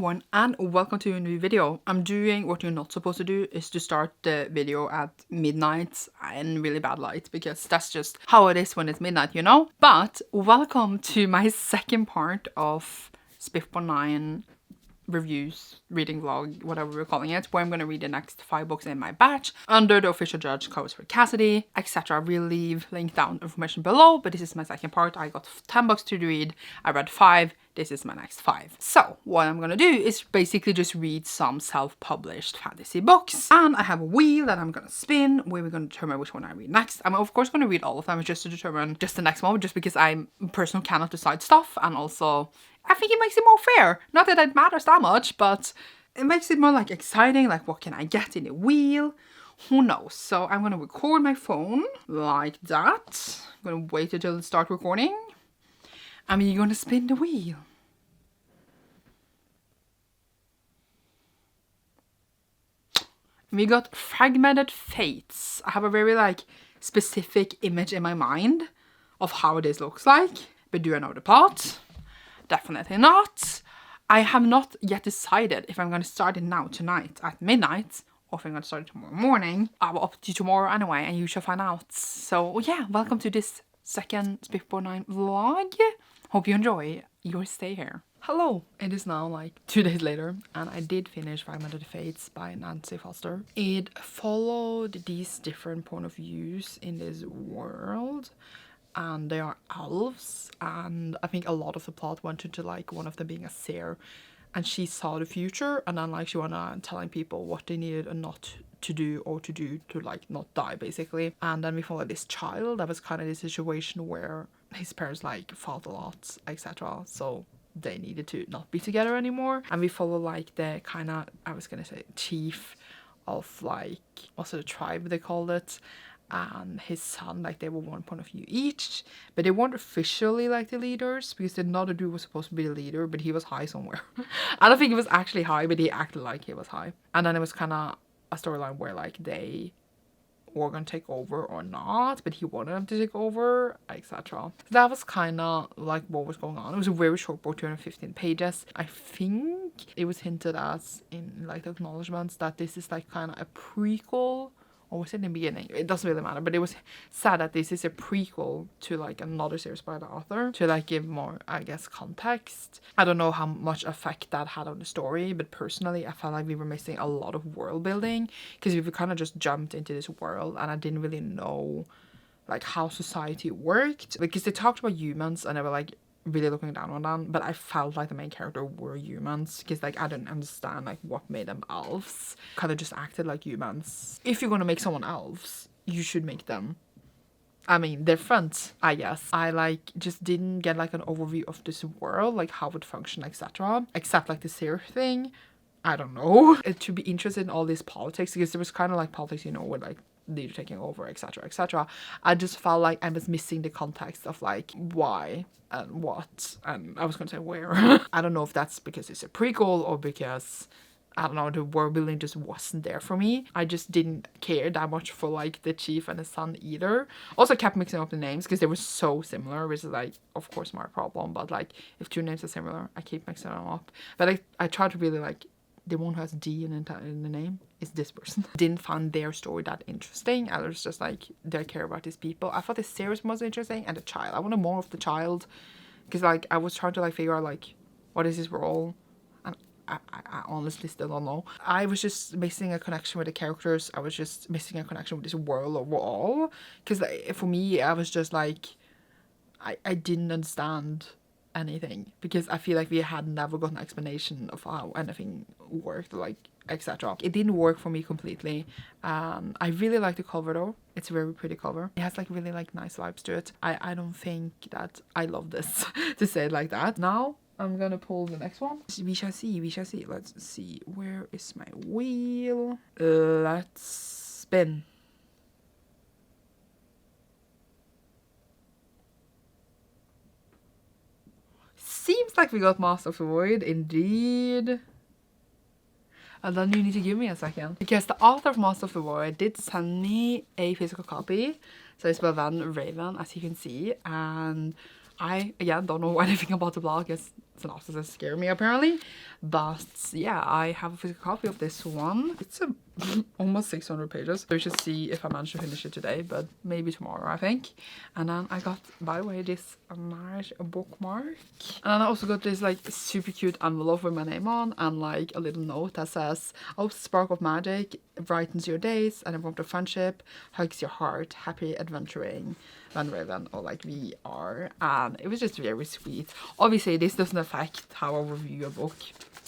everyone and welcome to a new video. I'm doing what you're not supposed to do, is to start the video at midnight in really bad light, because that's just how it is when it's midnight, you know? But welcome to my second part of SPFBO9 reviews, reading vlog, whatever we're calling it, where I'm going to read the next 5 books in my batch under the official judge codes for Cassidy, etc. We'll leave link down information below, but this is my second part. I got 10 books to read. I read 5. This is my next 5. So what I'm gonna do is basically just read some self-published fantasy books, and I have a wheel that I'm gonna spin where we're gonna determine which one I read next. I'm of course gonna read all of them just to determine just the next one, just because I'm a person who cannot decide stuff, and also I think it makes it more fair. Not that it matters that much, but it makes it more like exciting, like what can I get in the wheel? Who knows? So I'm gonna record my phone like that. I'm gonna wait until it starts recording. And you're gonna spin the wheel. We got Fragmented Fates. I have a very like specific image in my mind of how this looks like. But do I know the plot? Definitely not. I have not yet decided if I'm gonna start it now tonight at midnight, or if I'm gonna start it tomorrow morning. I will up to tomorrow anyway, and you shall find out. So yeah, welcome to this second SPFBO9 vlog. Hope you enjoy your stay here. Hello! It is now like 2 days later, and I did finish Fragmented Fates by Nancy Foster. It followed these different point of views in this world, and they are elves, and I think a lot of the plot went into like one of them being a seer, and she saw the future, and then like she wanna telling people what they needed and not to do, or to do to like not die basically. And then we followed this child that was kind of this situation where his parents like fought a lot, etc. So they needed to not be together anymore. And we follow like the kind of, I was gonna say chief of like, also the tribe they called it, and his son. Like they were one point of view each, but they weren't officially like the leaders, because the other dude was supposed to be the leader, but he was high somewhere. I don't think he was actually high, but he acted like he was high. And then it was kind of a storyline where like they were gonna take over or not, but he wanted them to take over, etc. So that was kind of like what was going on. It was a very short book, 215 pages. I think it was hinted at in like the acknowledgements that this is like kind of a prequel, or was it in the beginning? It doesn't really matter, but it was said that this is a prequel to like another series by the author, to like give more, I guess, context. I don't know how much effect that had on the story, but personally I felt like we were missing a lot of world building, because we kind of just jumped into this world and I didn't really know like how society worked, because they talked about humans and they were like really looking down on them, but I felt like the main character were humans, because like I didn't understand like what made them elves. Kind of just acted like humans. If you're gonna make someone elves, you should make them, I mean, different, I guess. I like just didn't get like an overview of this world, like how it functioned, etc. Except like the seer thing. I don't know. To be interested in all this politics, because there was kind of like politics, you know, with like leader taking over, etc, etc. I just felt like I was missing the context of like why and what, and I was gonna say where. I don't know if that's because it's a prequel, or because I don't know, the world building just wasn't there for me. I just didn't care that much for like the chief and his son either. Also kept mixing up the names because they were so similar, which is like of course my problem, but like if 2 names are similar I keep mixing them up. But I try to really like, the one who has D in the name is this person. Didn't find their story that interesting. I was just like, they care about these people. I thought the series was interesting, and the child. I wanted more of the child, because like I was trying to like figure out like what is his role, and I honestly still don't know. I was just missing a connection with the characters. I was just missing a connection with this world overall, because like, for me I was just like, I didn't understand anything, because I feel like we had never got an explanation of how anything worked, like etc. It didn't work for me completely. I really like the cover though. It's a very pretty cover. It has like really like nice vibes to it. I don't think that I love this to say it like that. Now I'm gonna pull the next one. We shall see, we shall see. Let's see, where is my wheel? Let's spin. Seems like we got Master of the Void, indeed. And then you need to give me a second, because the author of Master of the Void did send me a physical copy. So it's by Van Raven, as you can see, and I again don't know anything about the blog. It's synopsis scare me apparently. But yeah, I have a physical copy of this one. It's almost 600 pages. So we should see if I manage to finish it today, but maybe tomorrow, I think. And then I got, by the way, this nice bookmark. And then I also got this like super cute envelope with my name on and like a little note that says, "Oh, spark of magic brightens your days and a warmth of friendship hugs your heart. Happy adventuring Van Raven," or like VR. And it was just very sweet. Obviously, this doesn't affect how I review a book.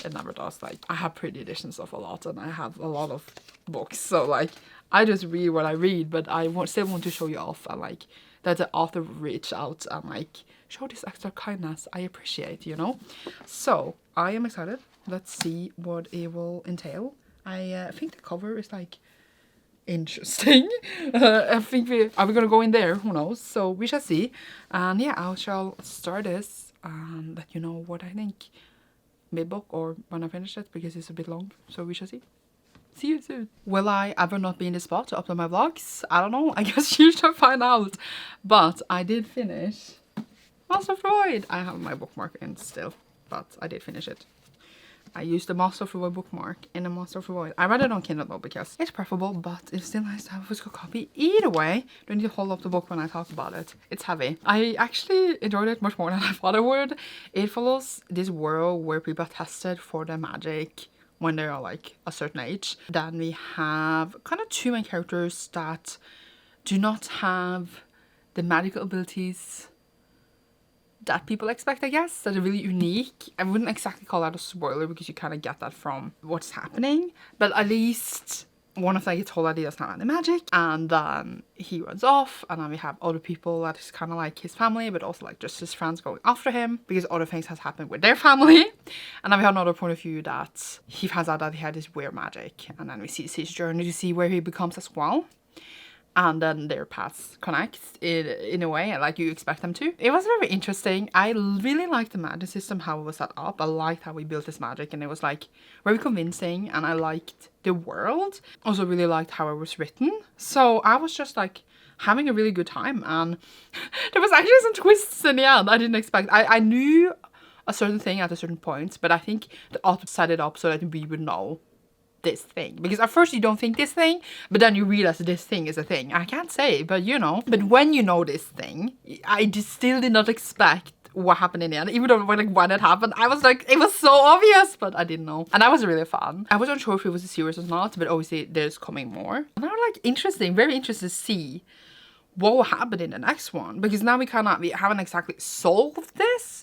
It never does. Like, I have pretty editions of a lot and I have a lot of books, so like I just read what I read, but I still want to show you off and like that the author reached out and like show this extra kindness. I appreciate, you know. So I am excited. Let's see what it will entail. I think the cover is like interesting. I think are we gonna go in there? Who knows? So we shall see. And yeah, I shall start this and let you know what I think mid-book or when I finish it, because it's a bit long. So we shall see. See you soon. Will I ever not be in the spot to upload my vlogs? I don't know. I guess you should find out. But I did finish Master of the Void. I have my bookmark in still, but I did finish it. I used the Master of the Void bookmark in the Master of the Void. I read it on Kindle though because it's preferable, but it's still nice to have a physical copy. Either way, don't need to hold up the book when I talk about it. It's heavy. I actually enjoyed it much more than I thought I would. It follows this world where people are tested for their magic when they are like a certain age. Then we have kind of two main characters that do not have the magical abilities that people expect, I guess, that are really unique. I wouldn't exactly call that a spoiler because you kind of get that from what's happening, but at least one of them gets told that he doesn't have any magic, and then he runs off, and then we have other people that is kind of like his family, but also like just his friends going after him because other things has happened with their family. And then we have another point of view that he finds out that he had this weird magic, and then we see his journey to see where he becomes as well. And then their paths connect in a way like you expect them to. It was very interesting. I really liked the magic system, how it was set up. I liked how we built this magic, and it was like very convincing, and I liked the world. Also really liked how it was written. So I was just like having a really good time, and there was actually some twists in the end I didn't expect. I knew a certain thing at a certain point, but I think the author set it up so that we would know this thing, because at first you don't think this thing, but then you realize this thing is a thing. I can't say, but you know. But when you know this thing, I just still did not expect what happened in the end. Even though when it happened, I was like, it was so obvious, but I didn't know. And I was really fun. I wasn't sure if it was a series or not, but obviously there's coming more. And I was like, interesting, very interested to see what will happen in the next one, because now we haven't exactly solved this,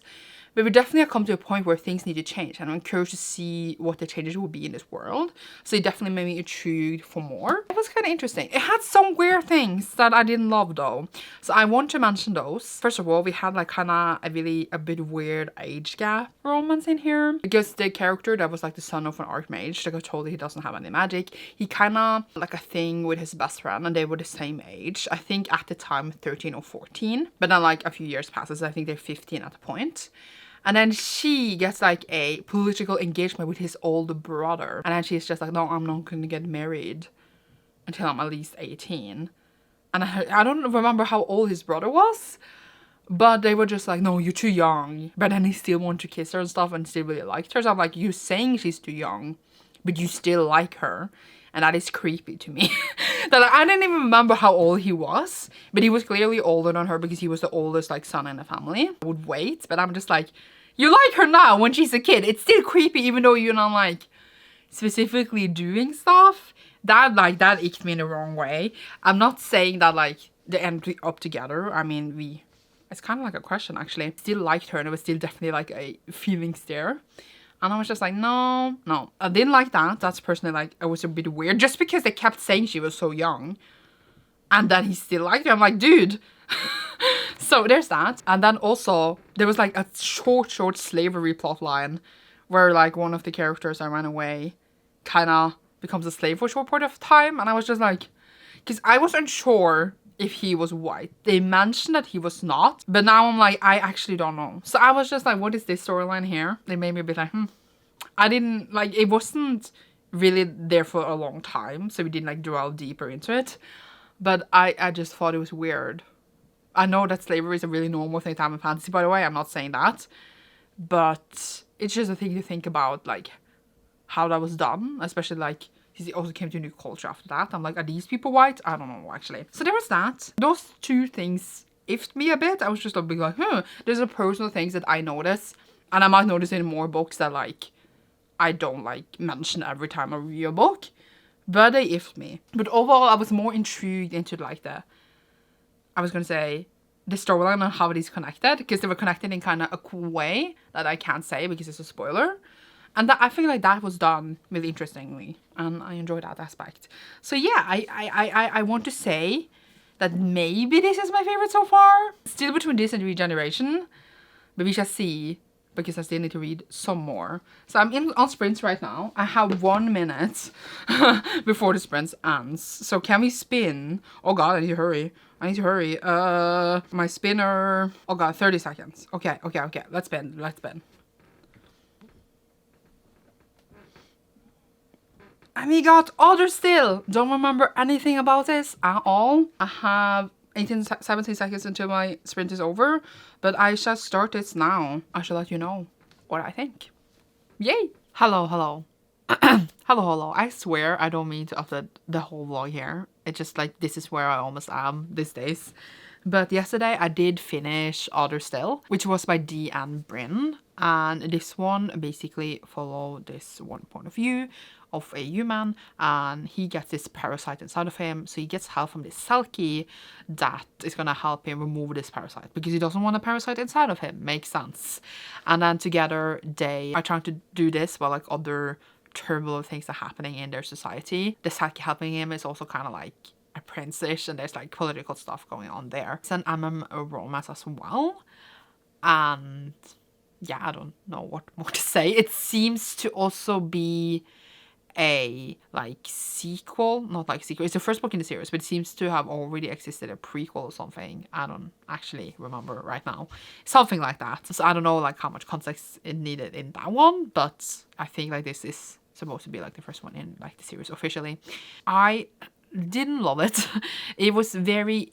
but we definitely have come to a point where things need to change, and I'm curious to see what the changes will be in this world. So it definitely made me intrigued for more. It was kind of interesting. It had some weird things that I didn't love though. So I want to mention those. First of all, we had like kind of a bit weird age gap romance in here, because the character that was like the son of an archmage that got told that he doesn't have any magic, he kind of like a thing with his best friend, and they were the same age. I think at the time 13 or 14, but then like a few years passes. I think they're 15 at the point. And then she gets like a political engagement with his older brother. And then she's just like, no, I'm not going to get married until I'm at least 18. And I don't remember how old his brother was, but they were just like, no, you're too young. But then he still wanted to kiss her and stuff and still really liked her. So I'm like, you're saying she's too young, but you still like her. And that is creepy to me. That I didn't even remember how old he was, but he was clearly older than her because he was the oldest like son in the family. I would wait, but I'm just like, you like her now when she's a kid. It's still creepy even though you're not like specifically doing stuff. That icked me in the wrong way. I'm not saying that like they ended up together. I mean, it's kind of like a question actually. Still liked her, and it was still definitely like a feelings there. And I was just like, no, I didn't like that. That's personally like, it was a bit weird. Just because they kept saying she was so young. And then he still liked her. I'm like, dude. So there's that. And then also, there was like a short slavery plot line. Where like one of the characters that ran away kind of becomes a slave for a short period of time. And I was just like, because I wasn't sure if he was white. They mentioned that he was not, but now I'm like, I actually don't know. So I was just like, what is this storyline here? They made me a bit like, I didn't, like, it wasn't really there for a long time, so we didn't like delve deeper into it, but I just thought it was weird. I know that slavery is a really normal thing to have in fantasy, by the way, I'm not saying that, but it's just a thing to think about, like, how that was done, especially, like, he also came to a new culture after that. I'm like, are these people white? I don't know, actually. So there was that. Those two things ifed me a bit. I was just a bit like, there's a personal things that I notice, and I might notice in more books that, like, I don't, like, mention every time I read a book, but they ifed me. But overall, I was more intrigued into, like, the storyline and how it is connected, because they were connected in kind of a cool way that I can't say because it's a spoiler. And that, I feel like that was done really interestingly, and I enjoyed that aspect. So yeah, I want to say that maybe this is my favorite so far. Still between this and Regeneration, but we shall see, because I still need to read some more. So I'm on sprints right now. I have 1 minute before the sprint ends. So can we spin? Oh god, I need to hurry. My spinner. Oh god, 30 seconds. Okay. Let's spin. And we got Other Still. Don't remember anything about this at all. I have 17 seconds until my sprint is over, but I shall start this now. I shall let you know what I think. Yay! Hello. hello. I swear I don't mean to upload the whole vlog here. It's just like, this is where I almost am these days. But yesterday I did finish Other Still, which was by Dee and Bryn. And this one basically followed this one point of view of a human, and he gets this parasite inside of him. So he gets help from this Selkie that is gonna help him remove this parasite, because he doesn't want a parasite inside of him. Makes sense. And then together they are trying to do this while, like, other turbulent things are happening in their society. The Selkie helping him is also kind of like a prince-ish, and there's like political stuff going on there. It's an MMO romance as well, and yeah, I don't know what more to say. It seems to also be a like sequel, not like sequel. It's the first book in the series, but it seems to have already existed a prequel or something. I don't actually remember right now. Something like that. So I don't know like how much context is needed in that one, but I think like this is supposed to be like the first one in like the series officially. I didn't love it. It was very,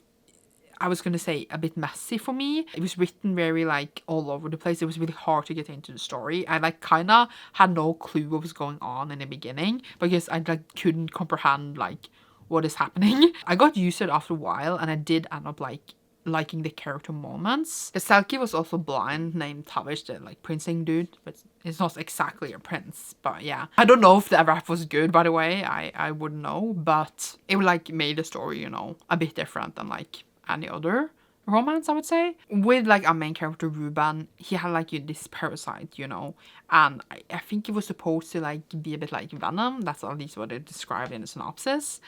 I was gonna say, a bit messy for me. It was written very like all over the place. It was really hard to get into the story. I like kind of had no clue what was going on in the beginning, because I like couldn't comprehend like what is happening. I got used to it after a while, and I did end up like liking the character moments. The Selkie was also blind, named Tavish, the like princing dude, but it's not exactly a prince. But yeah, I don't know if the rap was good, by the way. I wouldn't know, but it like made the story, you know, a bit different than like any other romance, I would say. With like our main character Ruben, he had like this parasite, you know, and I think it was supposed to like be a bit like venom. That's at least what it described in the synopsis.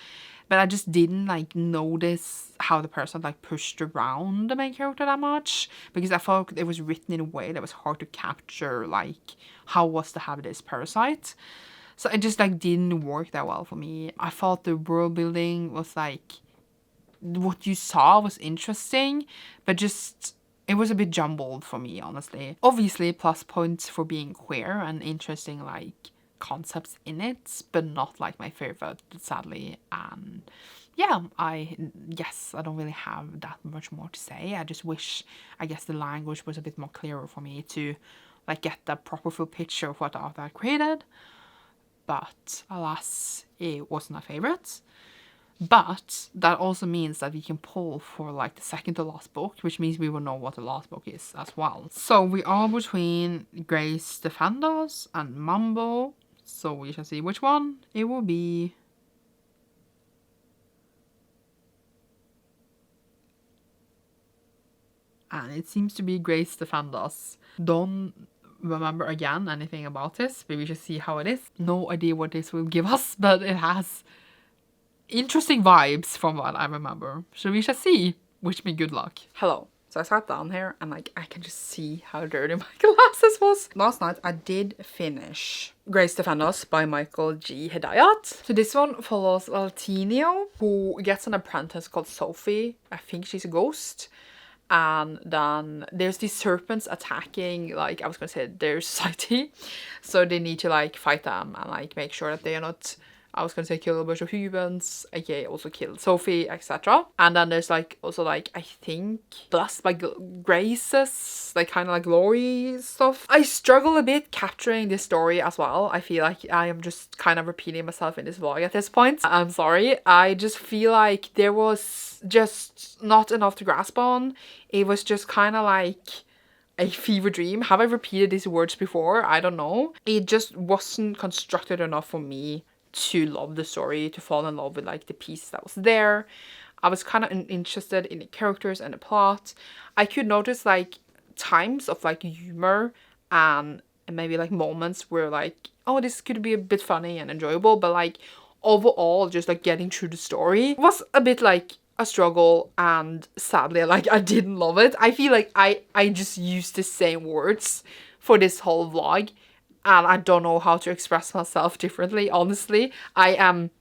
But I just didn't like notice how the parasite like pushed around the main character that much, because I felt it was written in a way that was hard to capture like how was to have this parasite. So it just like didn't work that well for me. I thought the world building was like, what you saw was interesting, but just it was a bit jumbled for me, honestly. Obviously plus points for being queer and interesting like concepts in it, but not like my favorite, sadly. And yeah, I don't really have that much more to say. I just wish, I guess, the language was a bit more clearer for me to like get the proper full picture of what the author created. But alas, it wasn't my favorite. But that also means that we can pull for like the second to last book, which means we will know what the last book is as well. So we are between Grace Stefanos and Mambo. So we shall see which one it will be. And it seems to be Grace Stefanos. Don't remember again anything about this, but we shall see how it is. No idea what this will give us, but it has interesting vibes from what I remember. So we shall see. Wish me good luck. Hello. So I sat down here and like I can just see how dirty my glasses was. Last night I did finish Grace Stefanos by Michael G. Hedayat. So this one follows Valtinio, who gets an apprentice called Sophie. I think she's a ghost. And then there's these serpents attacking, like, I was gonna say their society. So they need to like fight them and like make sure that they are not I was gonna say kill a bunch of humans, aka also kill Sophie, etc. And then there's like also like, I think blessed by graces, like kind of like glory stuff. I struggle a bit capturing this story as well. I feel like I am just kind of repeating myself in this vlog at this point. I'm sorry. I just feel like there was just not enough to grasp on. It was just kind of like a fever dream. Have I repeated these words before? I don't know. It just wasn't constructed enough for me to love the story, to fall in love with like the piece that was there. I was kind of interested in the characters and the plot. I could notice like times of like humor and maybe like moments where like, oh, this could be a bit funny and enjoyable, but like overall just like getting through the story was a bit like a struggle, and sadly like I didn't love it. I feel like I just used the same words for this whole vlog, and I don't know how to express myself differently. Honestly, I am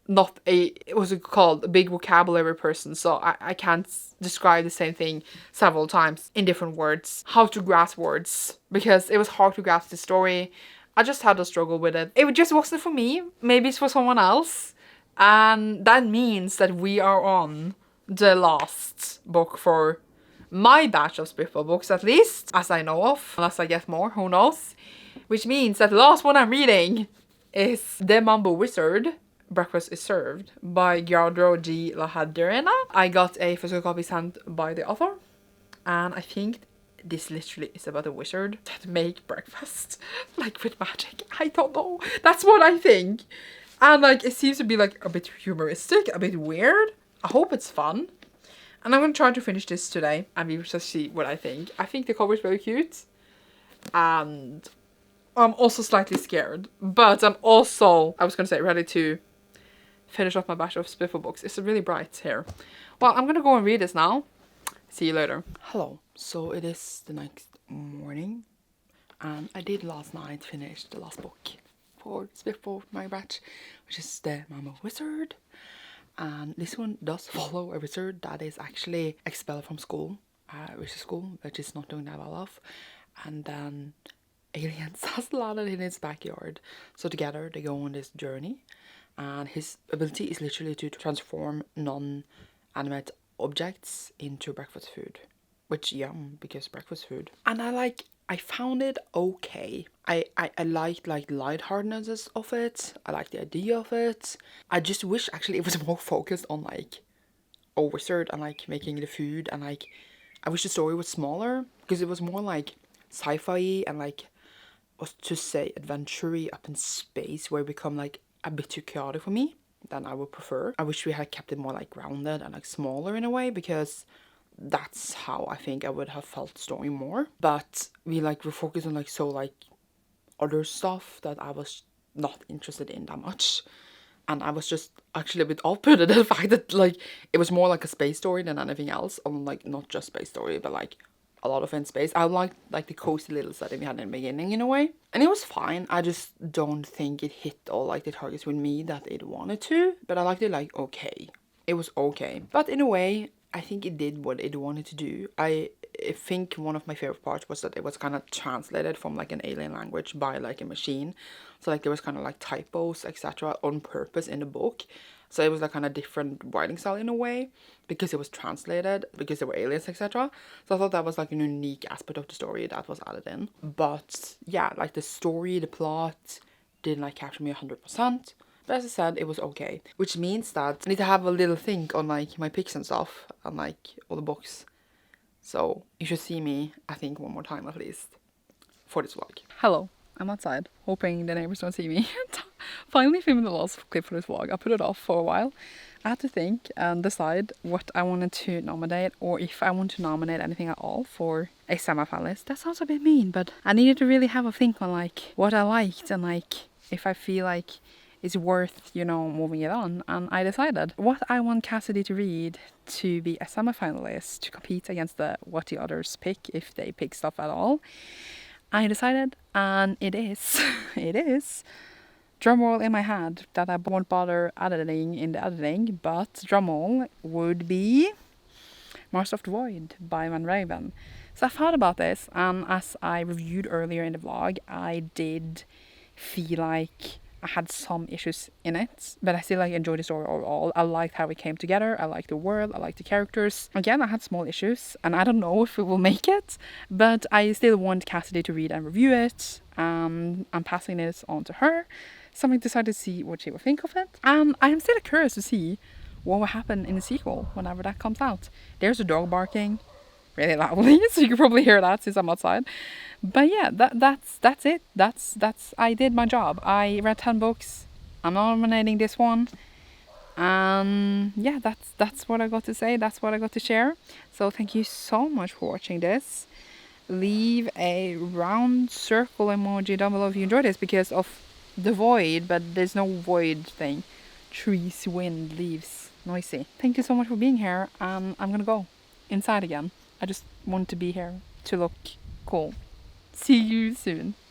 not a, what's it called, a big vocabulary person, so I can't describe the same thing several times in different words. How to grasp words, because it was hard to grasp the story. I just had a struggle with it. It just wasn't for me. Maybe it's for someone else. And that means that we are on the last book for my batch of SPFBO books, at least, as I know of. Unless I get more, who knows? Which means that the last one I'm reading is The Mambo Wizard, Breakfast is Served, by Giardro G. Lahadrena. I got a physical copy sent by the author, and I think this literally is about a wizard that make breakfast, like with magic. I don't know. That's what I think. And like, it seems to be like a bit humoristic, a bit weird. I hope it's fun. And I'm gonna try to finish this today, and we will just see what I think. I think the cover is very cute. And I'm also slightly scared. But I'm also, I was gonna say, ready to finish off my batch of SPFBO books. It's really bright here. Well, I'm gonna go and read this now. See you later. Hello. So it is the next morning. And I did last night finish the last book for SPFBO my batch, which is The Mambo Wizard. And this one does follow a wizard that is actually expelled from school, wizard school, which is not doing that well off. And then aliens has landed in his backyard. So together they go on this journey. And his ability is literally to transform non-animate objects into breakfast food. Which, yum, because breakfast food. And I found it okay. I liked like lightheartedness of it. I liked the idea of it. I just wish actually it was more focused on like a wizard and like making the food, and like I wish the story was smaller, because it was more like sci-fi and like, was to say adventure-y up in space, where it become like a bit too chaotic for me than I would prefer. I wish we had kept it more like grounded and like smaller in a way, because that's how I think I would have felt the story more. But we like were focused on like so like other stuff that I was not interested in that much, and I was just actually a bit off-put at the fact that like it was more like a space story than anything else, and like not just space story but like a lot of in space. I liked like the cozy little setting we had in the beginning in a way, and it was fine. I just don't think it hit all like the targets with me that it wanted to, but I liked it like okay. It was okay, but in a way I think it did what it wanted to do. I think one of my favorite parts was that it was kind of translated from like an alien language by like a machine. So like there was kind of like typos, etc. on purpose in the book. So it was like kind of different writing style in a way, because it was translated, because there were aliens, etc. So I thought that was like a unique aspect of the story that was added in. But yeah, like the story, the plot didn't like capture me 100%. But as I said, it was okay. Which means that I need to have a little think on like my picks and stuff, and like all the books. So you should see me, I think, one more time at least for this vlog. Hello, I'm outside, hoping the neighbors don't see me. Finally filming the last clip for this vlog. I put it off for a while. I had to think and decide what I wanted to nominate, or if I want to nominate anything at all for a semi-finalist. That sounds a bit mean, but I needed to really have a think on like what I liked, and like if I feel like it's worth, you know, moving it on. And I decided what I want Cassidy to read to be a semi-finalist, to compete against what the others pick, if they pick stuff at all. I decided, and it is, it is, drumroll in my head that I won't bother editing in the editing, but drumroll would be Master of the Void by Van Raven. So I thought about this, and as I reviewed earlier in the vlog, I did feel like I had some issues in it, but I still like enjoyed the story overall. I liked how it came together. I liked the world. I liked the characters. Again, I had small issues, and I don't know if it will make it, but I still want Cassidy to read and review it. I'm passing this on to her, so I'm excited to see what she will think of it. And I'm still curious to see what will happen in the sequel whenever that comes out. There's a dog barking really loudly, so you can probably hear that since I'm outside. But yeah, that's it. That's I did my job. I read 10 books. I'm nominating this one. Yeah, that's what I got to say. That's what I got to share. So thank you so much for watching this. Leave a round circle emoji down below if you enjoyed this, because of the void, but there's no void thing. Trees, wind, leaves, noisy. Thank you so much for being here. I'm gonna go inside again. I just want to be here to look cool. See you soon.